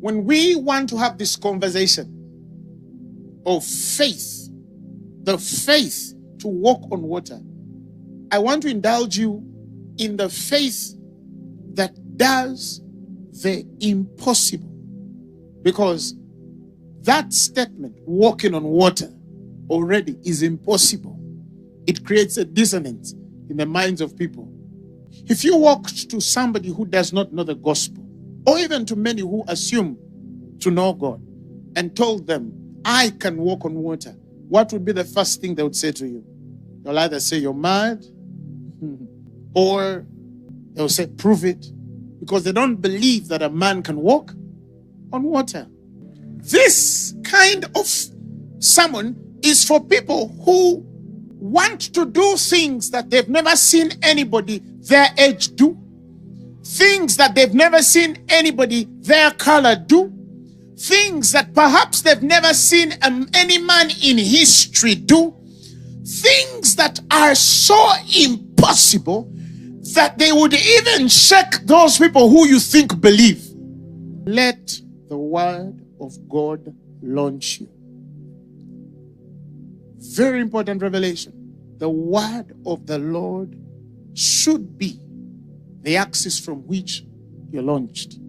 when we want to have this conversation of faith, the faith to walk on water, I want to indulge you in the faith that does the impossible. Because that statement, walking on water, already is impossible. It creates a dissonance in the minds of people. If you walked to somebody who does not know the gospel, or even to many who assume to know God, and told them, I can walk on water, what would be the first thing they would say to you? They'll either say you're mad, or they'll say prove it, because they don't believe that a man can walk on water. This kind of sermon is for people who want to do things that they've never seen anybody their age do, things that they've never seen anybody their color do, things that perhaps they've never seen any man in history do, things that are so impossible that they would even shake those people who you think believe. Let the word of God launch you. Very important revelation. The word of the Lord should be the axis from which you're launched.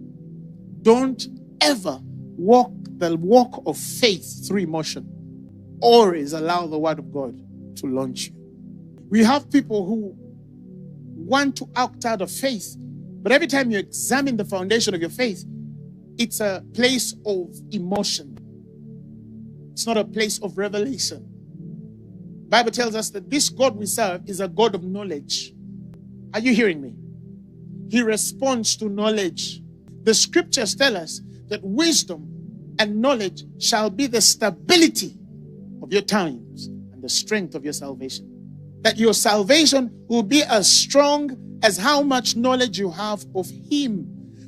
Don't ever walk the walk of faith through emotion. Always allow the word of God to launch you. We have people who want to act out of faith, but every time you examine the foundation of your faith, it's a place of emotion. It's not a place of revelation. The Bible tells us that this God we serve is a God of knowledge. Are you hearing me? He responds to knowledge. The scriptures tell us that wisdom and knowledge shall be the stability of your times and the strength of your salvation. That your salvation will be as strong as how much knowledge you have of Him.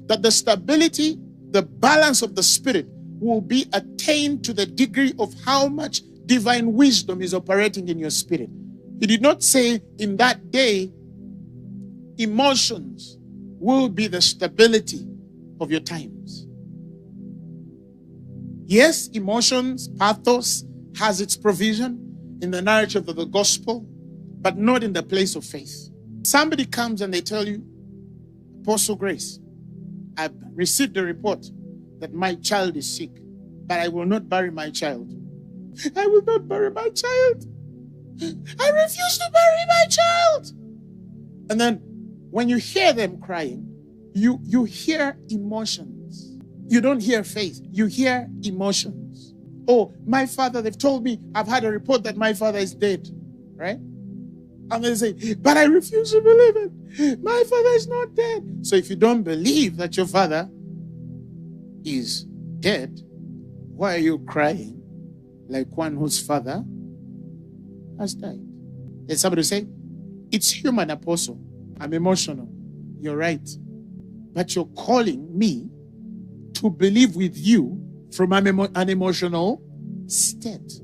That the stability, the balance of the Spirit will be attained to the degree of how much divine wisdom is operating in your spirit. He did not say in that day, emotions will be the stability of your times. Yes, emotions, pathos has its provision in the narrative of the gospel, but not in the place of faith. Somebody comes and they tell you, Apostle Grace, I've received a report that my child is sick, but I will not bury my child. I will not bury my child. I refuse to bury my child. And then when you hear them crying, you hear emotions. You don't hear faith. You hear emotions. Oh, my father, they've told me, I've had a report that my father is dead. Right? And they say, but I refuse to believe it. My father is not dead. So if you don't believe that your father is dead, why are you crying like one whose father has died? There's somebody say, it's human, Apostle. I'm emotional. You're right. But you're calling me to believe with you from an emotional state.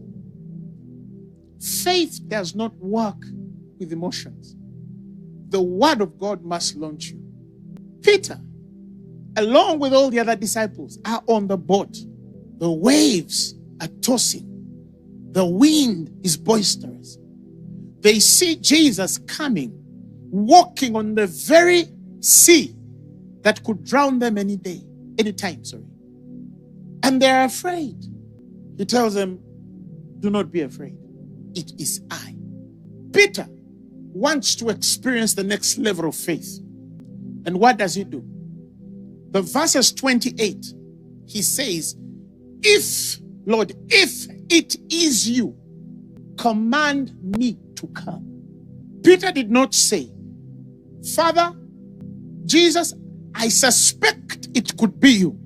Faith does not work with emotions. The word of God must launch you. Peter, along with all the other disciples, are on the boat. The waves are tossing. The wind is boisterous. They see Jesus coming, walking on the very sea that could drown them any time. And they're afraid. He tells them, do not be afraid. It is I. Peter wants to experience the next level of faith. And what does he do? The verses 28, he says, Lord, if it is you, command me to come. Peter did not say, Father, Jesus, I suspect it could be you.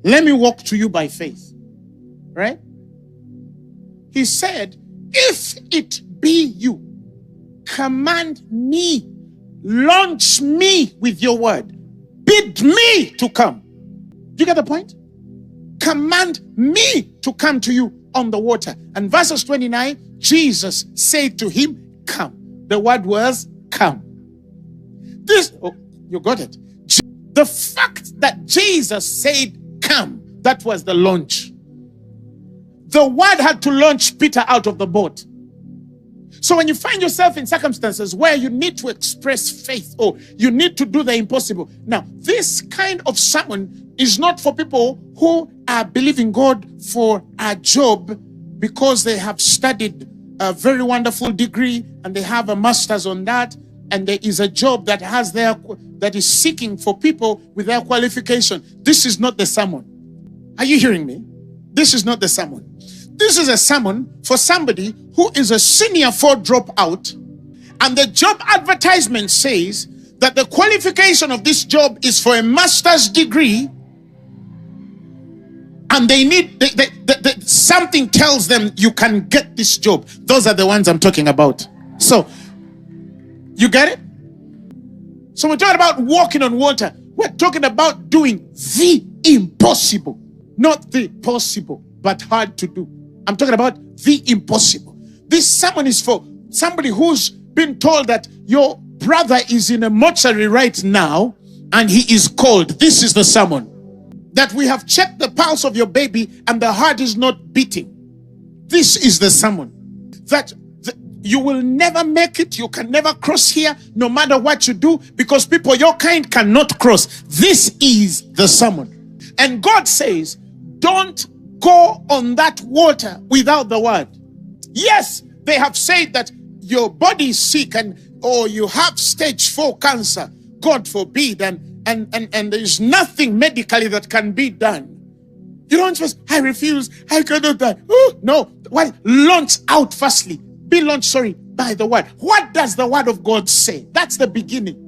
Let me walk to you by faith. Right? He said, if it be you, command me, launch me with your word, bid me to come. Do you get the point? Command me to come to you on the water. And verses 29, Jesus said to him, come. The word was come. You got it. The fact that Jesus said come. That was the launch. The word had to launch Peter out of the boat. So when you find yourself in circumstances where you need to express faith or you need to do the impossible. Now, this kind of sermon is not for people who are believing God for a job because they have studied a very wonderful degree and they have a master's on that, and there is a job that is seeking for people with their qualification. This is not the sermon. Are you hearing me? This is not the sermon. This is a sermon for somebody who is a senior 4 dropout, and the job advertisement says that the qualification of this job is for a master's degree, and they need something tells them you can get this job. Those are the ones I'm talking about. So, you get it? So we're talking about walking on water. We're talking about doing the impossible. Not the possible, but hard to do. I'm talking about the impossible. This sermon is for somebody who's been told that your brother is in a mortuary right now and he is cold. This is the sermon. That we have checked the pulse of your baby and the heart is not beating. This is the sermon. That you will never make it. You can never cross here no matter what you do, because people your kind cannot cross. This is the sermon. And God says, don't go on that water without the word. Yes, they have said that your body is sick or you have stage 4 cancer. God forbid. And there is nothing medically that can be done. You don't just, I refuse, I cannot die. Oh, no. What? Launch out firstly. Be launched, by the word. What does the word of God say? That's the beginning.